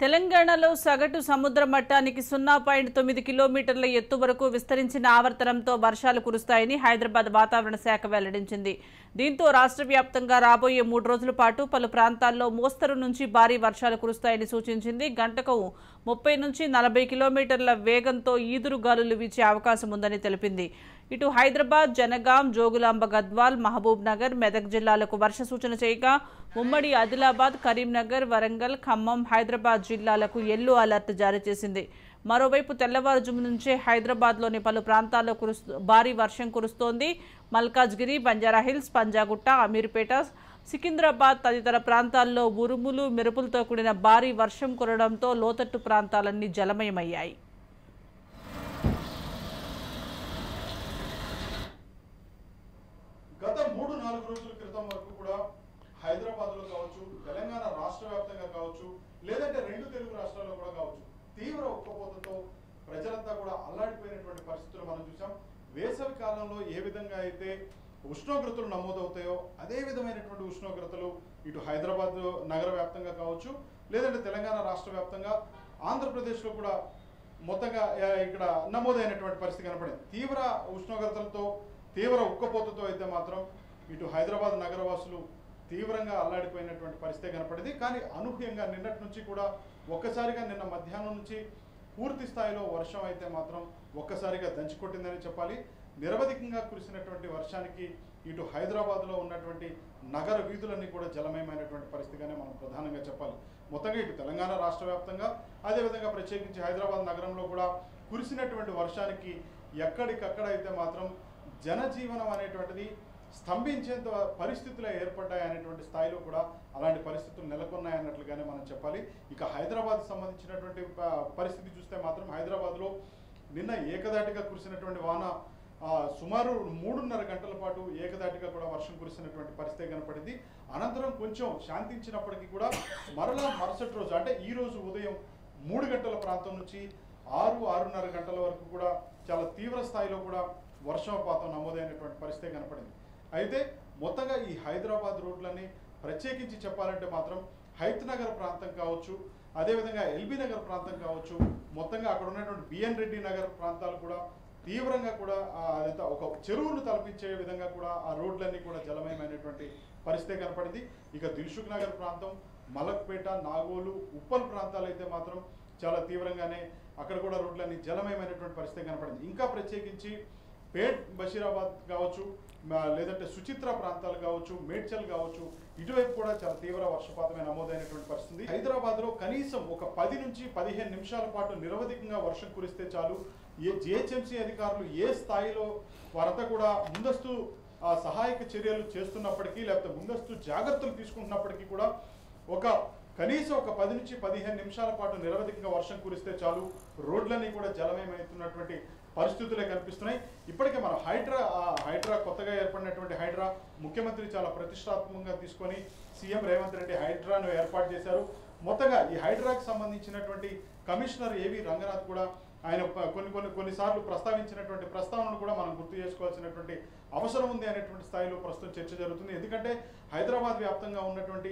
తెలంగాణలో సగటు సముద్ర మట్టానికి 0.9 కిలోమీటర్ల ఎత్తు వరకు విస్తరించిన ఆవర్తనంతో వర్షాలు కురుస్తాయని హైదరాబాద్ వాతావరణ శాఖ వెల్లడించింది. దీంతో రాష్ట్ర వ్యాప్తంగా రాబోయే 3 రోజుల పాటు పలు ప్రాంతాల్లో మోస్తరు నుంచి భారీ వర్షాలు కురుస్తాయని సూచించింది. గంటకు 30 నుంచి 40 కిలోమీటర్ల వేగంతో ఈదురు గాలులు వీచే అవకాశం ఉందని తెలిపింది. ఇటు హైదరాబాద్, జనగాం, జోగులాంబ, గద్వాల్, మహబూబ్ నగర్, మెదక్ జిల్లాలకు వర్ష సూచన చేయగా ఉమ్మడి ఆదిలాబాద్, కరీంనగర్, వరంగల్, ఖమ్మం, హైదరాబాద్ జిల్లాలకు యెల్లో అలర్ట్ జారీ చేసింది. మరోవైపు తెల్లవారుజాము నుంచే హైదరాబాద్లోని పలు ప్రాంతాల్లో భారీ వర్షం కురుస్తోంది. మల్కాజ్గిరి, బంజారాహిల్స్, పంజాగుట్ట, అమీర్పేట, సికింద్రాబాద్ తదితర ప్రాంతాల్లో ఉరుములు, మెరుపులతో కూడిన భారీ వర్షం కురవడంతో లోతట్టు ప్రాంతాలన్నీ జలమయమయ్యాయి. గత 3-4 రోజుల క్రితం వరకు కూడా హైదరాబాద్లో కావచ్చు, తెలంగాణ రాష్ట్ర వ్యాప్తంగా కావచ్చు, లేదంటే 2 తెలుగు రాష్ట్రాల్లో కూడా కావచ్చు, తీవ్ర ఉక్కపోతతో ప్రజలంతా కూడా అల్లాడిపోయినటువంటి పరిస్థితులు మనం చూసాం. వేసవి కాలంలో ఏ విధంగా అయితే ఉష్ణోగ్రతలు నమోదవుతాయో అదే విధమైనటువంటి ఉష్ణోగ్రతలు ఇటు హైదరాబాద్ నగర వ్యాప్తంగా కావచ్చు, లేదంటే తెలంగాణ రాష్ట్ర వ్యాప్తంగా, ఆంధ్రప్రదేశ్లో కూడా మొత్తంగా ఇక్కడ నమోదైనటువంటి పరిస్థితి కనపడింది. తీవ్ర ఉష్ణోగ్రతలతో, తీవ్ర ఉక్కపోతతో అయితే మాత్రం ఇటు హైదరాబాద్ నగరవాసులు తీవ్రంగా అల్లాడిపోయినటువంటి పరిస్థితి కనపడింది. కానీ అనూహ్యంగా నిన్నటి నుంచి కూడా ఒక్కసారిగా నిన్న మధ్యాహ్నం నుంచి పూర్తి స్థాయిలో వర్షం అయితే మాత్రం ఒక్కసారిగా దంచికొట్టిందని చెప్పాలి. నిరవధికంగా కురిసినటువంటి వర్షానికి ఇటు హైదరాబాద్లో ఉన్నటువంటి నగర వీధులన్నీ కూడా జలమయమైనటువంటి పరిస్థితిగానే మనం ప్రధానంగా చెప్పాలి. మొత్తంగా ఇటు తెలంగాణ రాష్ట్ర వ్యాప్తంగా, అదేవిధంగా ప్రత్యేకించి హైదరాబాద్ నగరంలో కూడా కురిసినటువంటి వర్షానికి ఎక్కడికక్కడ అయితే మాత్రం జనజీవనం అనేటువంటిది స్తంభించేంత పరిస్థితులు ఏర్పడ్డాయి అనేటువంటి స్థాయిలో కూడా అలాంటి పరిస్థితులు నెలకొన్నాయన్నట్లుగానే మనం చెప్పాలి. ఇక హైదరాబాద్ సంబంధించినటువంటి పరిస్థితి చూస్తే మాత్రం హైదరాబాద్లో నిన్న ఏకదాటిగా కురిసినటువంటి వాన సుమారు 3.5 గంటల పాటు ఏకదాటిగా కూడా వర్షం కురిసినటువంటి పరిస్థితి కనపడింది. అనంతరం కొంచెం శాంతించినప్పటికీ కూడా మరలా మరుసటి రోజు అంటే ఈ రోజు ఉదయం 3 గంటల ప్రాంతం నుంచి 6-6:30 గంటల వరకు కూడా చాలా తీవ్ర స్థాయిలో కూడా వర్షపాతం నమోదైనటువంటి పరిస్థితి కనపడింది. అయితే మొత్తంగా ఈ హైదరాబాద్ రోడ్లన్నీ ప్రత్యేకించి చెప్పాలంటే మాత్రం హైత్ నగర్ ప్రాంతం కావచ్చు, అదేవిధంగా ఎల్బీ నగర్ ప్రాంతం కావచ్చు, మొత్తంగా అక్కడ ఉన్నటువంటి బిఎన్ రెడ్డి నగర్ ప్రాంతాలు కూడా తీవ్రంగా కూడా అదంతా ఒక చెరువును తలపించే విధంగా కూడా ఆ రోడ్లన్నీ కూడా జలమయమైనటువంటి పరిస్థితి కనపడింది. ఇక దిల్సుఖ్ నగర్ ప్రాంతం, మలక్పేట, నాగోలు, ఉప్పల్ ప్రాంతాలు అయితే మాత్రం చాలా తీవ్రంగానే అక్కడ కూడా రోడ్లన్నీ జలమయమైనటువంటి పరిస్థితి కనపడింది. ఇంకా ప్రత్యేకించి పేట్, బషీరాబాద్ కావచ్చు, లేదంటే సుచిత్ర ప్రాంతాలు కావచ్చు, మేడ్చల్ కావచ్చు, ఇటువైపు కూడా చాలా తీవ్ర వర్షపాతమే నమోదైనటువంటి పరిస్థితి. హైదరాబాద్లో కనీసం ఒక 10 నుంచి 15 నిమిషాల పాటు నిరవధికంగా వర్షం కురిస్తే చాలు, జిహెచ్ఎంసీ అధికారులు ఏ స్థాయిలో వారంతా కూడా ముందస్తు సహాయక చర్యలు చేస్తున్నప్పటికీ, లేకపోతే ముందస్తు జాగ్రత్తలు తీసుకుంటున్నప్పటికీ కూడా కనీసం ఒక 10 నుంచి 15 నిమిషాల పాటు నిరవధికంగా వర్షం కురిస్తే చాలు, రోడ్లన్నీ కూడా జలమయమవుతున్నటువంటి పరిస్థితులే కనిపిస్తున్నాయి. ఇప్పటికే మనం హైడ్రా కొత్తగా ఏర్పడినటువంటి హైడ్రా ముఖ్యమంత్రి చాలా ప్రతిష్టాత్మకంగా తీసుకొని సీఎం రేవంత్ రెడ్డి హైడ్రాను ఏర్పాటు చేశారు. మొత్తంగా ఈ హైడ్రాకి సంబంధించినటువంటి కమిషనర్ ఏవి రంగనాథ్ కూడా ఆయన కొన్నిసార్లు ప్రస్తావించినటువంటి ప్రస్తావనను కూడా మనం గుర్తు చేసుకోవాల్సినటువంటి అవసరం ఉంది అనేటువంటి స్థాయిలో ప్రస్తుతం చర్చ జరుగుతుంది. ఎందుకంటే హైదరాబాద్ వ్యాప్తంగా ఉన్నటువంటి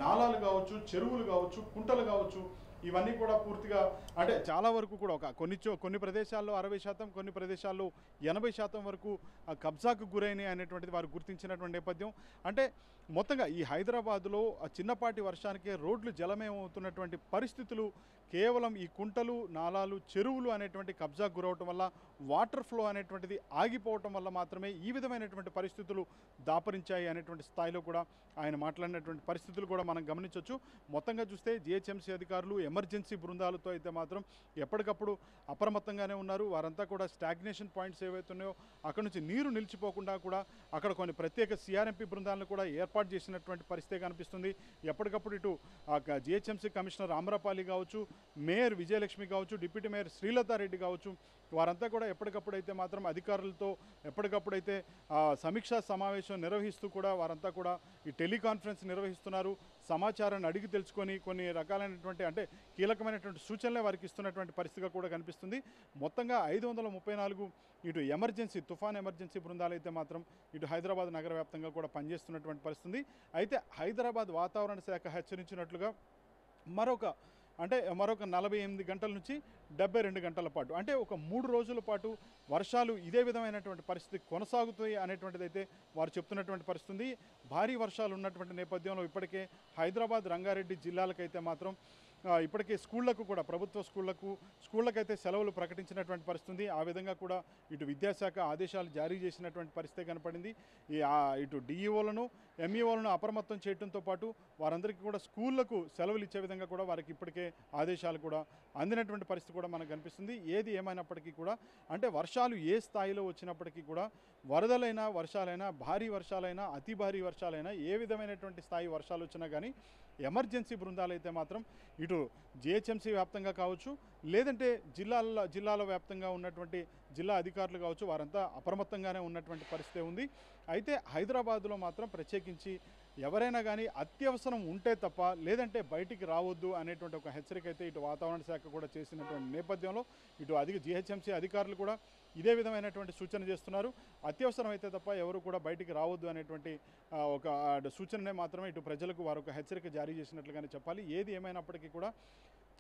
నాలాలు కావచ్చు, చెరువులు కావచ్చు, కుంటలు కావచ్చు, ఇవన్నీ కూడా పూర్తిగా అంటే చాలా వరకు కూడా కొన్ని ప్రదేశాల్లో 60%, కొన్ని ప్రదేశాల్లో 80% వరకు కబ్జాకు గురైనాయి అనేటువంటిది వారు గుర్తించినటువంటి నేపథ్యం. అంటే మొత్తంగా ఈ హైదరాబాద్లో చిన్నపాటి వర్షానికే రోడ్లు జలమయమవుతున్నటువంటి పరిస్థితులు కేవలం ఈ కుంటలు, నాలాలు, చెరువులు అనేటువంటి కబ్జాకు గురవటం వల్ల, వాటర్ ఫ్లో అనేటువంటిది ఆగిపోవటం వల్ల మాత్రమే ఈ విధమైనటువంటి పరిస్థితులు దాపరించాయి అనేటువంటి స్థాయిలో కూడా ఆయన మాట్లాడినటువంటి పరిస్థితులు కూడా మనం గమనించవచ్చు. మొత్తంగా చూస్తే జిహెచ్ఎంసీ అధికారులు ఎమర్జెన్సీ బృందాలతో అయితే మాత్రం ఎప్పటికప్పుడు అప్రమత్తంగానే ఉన్నారు. వారంతా కూడా స్టాగ్నేషన్ పాయింట్స్ ఏవైతే ఉన్నాయో అక్కడ నుంచి నీరు నిలిచిపోకుండా కూడా అక్కడ కొన్ని ప్రత్యేక సిఆర్ఎంపీ బృందాలను కూడా ఏర్పాటు చేసినటువంటి పరిస్థితి కనిపిస్తుంది. ఎప్పటికప్పుడు ఇటు జిహెచ్ఎంసీ కమిషనర్ ఆమ్రపాలి కావచ్చు, మేయర్ విజయలక్ష్మి కావచ్చు, డిప్యూటీ మేయర్ శ్రీలతారెడ్డి కావచ్చు, వారంతా కూడా ఎప్పటికప్పుడైతే మాత్రం అధికారులతో ఎప్పటికప్పుడైతే సమీక్షా సమావేశం నిర్వహిస్తూ కూడా వారంతా కూడా ఈ టెలికాన్ఫరెన్స్ నిర్వహిస్తున్నారు. సమాచారాన్ని అడిగి తెలుసుకొని కొన్ని రకాలైనటువంటి అంటే కీలకమైనటువంటి సూచనలే వారికి ఇస్తున్నటువంటి పరిస్థితిగా కూడా కనిపిస్తుంది. మొత్తంగా 534 ఇటు ఎమర్జెన్సీ తుఫాన్ ఎమర్జెన్సీ బృందాలు అయితే మాత్రం ఇటు హైదరాబాద్ నగర వ్యాప్తంగా కూడా పనిచేస్తున్నటువంటి పరిస్థితి. అయితే హైదరాబాద్ వాతావరణ శాఖ హెచ్చరించినట్లుగా మరొక అంటే మరొక 48 గంటల నుంచి 72 గంటల పాటు, అంటే ఒక 3 రోజుల పాటు వర్షాలు ఇదే విధమైనటువంటి పరిస్థితి కొనసాగుతాయి అనేటువంటిది అయితే వారు చెప్తున్నటువంటి పరిస్థితి ఉంది. భారీ వర్షాలు ఉన్నటువంటి నేపథ్యంలో ఇప్పటికే హైదరాబాద్, రంగారెడ్డి జిల్లాలకైతే మాత్రం ఇప్పటికే స్కూళ్లకు కూడా, ప్రభుత్వ స్కూళ్ళకైతే సెలవులు ప్రకటించినటువంటి పరిస్థితి ఉంది. ఆ విధంగా కూడా ఇటు విద్యాశాఖ ఆదేశాలు జారీ చేసినటువంటి పరిస్థితి కనపడింది. ఇటు డిఈఓలను, ఎంఈఓలను అప్రమత్తం చేయడంతో పాటు వారందరికీ కూడా స్కూళ్లకు సెలవులు ఇచ్చే విధంగా కూడా వారికి ఇప్పటికే ఆదేశాలు కూడా అందినటువంటి పరిస్థితి కూడా మనకు కనిపిస్తుంది. ఏది ఏమైనప్పటికీ కూడా, అంటే వర్షాలు ఏ స్థాయిలో వచ్చినప్పటికీ కూడా, వరదలైనా, వర్షాలైనా, భారీ వర్షాలైనా, అతి భారీ వర్షాలైనా, ఏ విధమైనటువంటి స్థాయి వర్షాలు వచ్చినా కానీ ఎమర్జెన్సీ బృందాలు అయితే మాత్రం ఇటు జిహెచ్ఎంసీ వ్యాప్తంగా కావచ్చు, లేదంటే జిల్లాల వ్యాప్తంగా ఉన్నటువంటి జిల్లా అధికారులు కావచ్చు, వారంతా అప్రమత్తంగానే ఉన్నటువంటి పరిస్థితి ఉంది. అయితే హైదరాబాద్లో మాత్రం ప్రత్యేకించి ఎవరైనా కానీ అత్యవసరం ఉంటే తప్ప లేదంటే బయటికి రావద్దు అనేటువంటి ఒక హెచ్చరిక అయితే ఇటు వాతావరణ శాఖ కూడా చేసినటువంటి నేపథ్యంలో ఇటు జిహెచ్ఎంసీ అధికారులు కూడా ఇదే విధమైనటువంటి సూచన చేస్తున్నారు. అత్యవసరం అయితే తప్ప ఎవరు కూడా బయటికి రావద్దు అనేటువంటి ఒక సూచననే మాత్రమే ఇటు ప్రజలకు వారు ఒక హెచ్చరిక జారీ చేసినట్లుగానే చెప్పాలి. ఏది ఏమైనప్పటికీ కూడా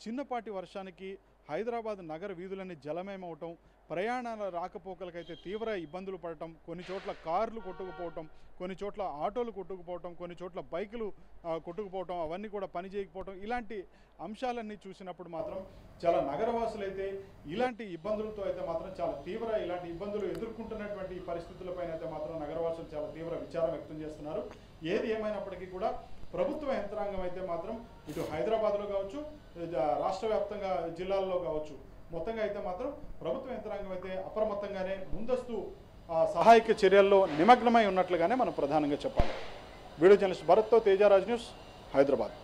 చిన్నపాటి వర్షానికి హైదరాబాద్ నగర వీధులన్నీ జలమయమవటం, ప్రయాణాల రాకపోకలకైతే తీవ్ర ఇబ్బందులు పడటం, కొన్ని చోట్ల కార్లు కొట్టుకుపోవటం, కొన్ని చోట్ల ఆటోలు కొట్టుకుపోవటం, కొన్ని చోట్ల బైకులు కొట్టుకుపోవటం, అవన్నీ కూడా పని చేయకపోవటం, ఇలాంటి అంశాలన్నీ చూసినప్పుడు మాత్రం చాలా నగరవాసులైతే ఇలాంటి ఇబ్బందులతో అయితే మాత్రం చాలా ఇలాంటి ఇబ్బందులు ఎదుర్కొంటున్నటువంటి పరిస్థితులపైన అయితే మాత్రం నగరవాసులు చాలా తీవ్ర విచారం వ్యక్తం చేస్తున్నారు. ఏది ఏమైనప్పటికీ కూడా ప్రభుత్వ యంత్రాంగం అయితే మాత్రం ఇటు హైదరాబాద్లో కావచ్చు, రాష్ట్ర వ్యాప్తంగా జిల్లాల్లో కావచ్చు, మొత్తంగా అయితే మాత్రం ప్రభుత్వ యంత్రాంగం అయితే అప్రమత్తంగానే ముందస్తు సహాయక చర్యల్లో నిమగ్నమై ఉన్నట్లుగానే మనం ప్రధానంగా చెప్పాలి. వీడియో జర్నలిస్ట్ భరత్తో తేజరాజ్ న్యూస్, హైదరాబాద్.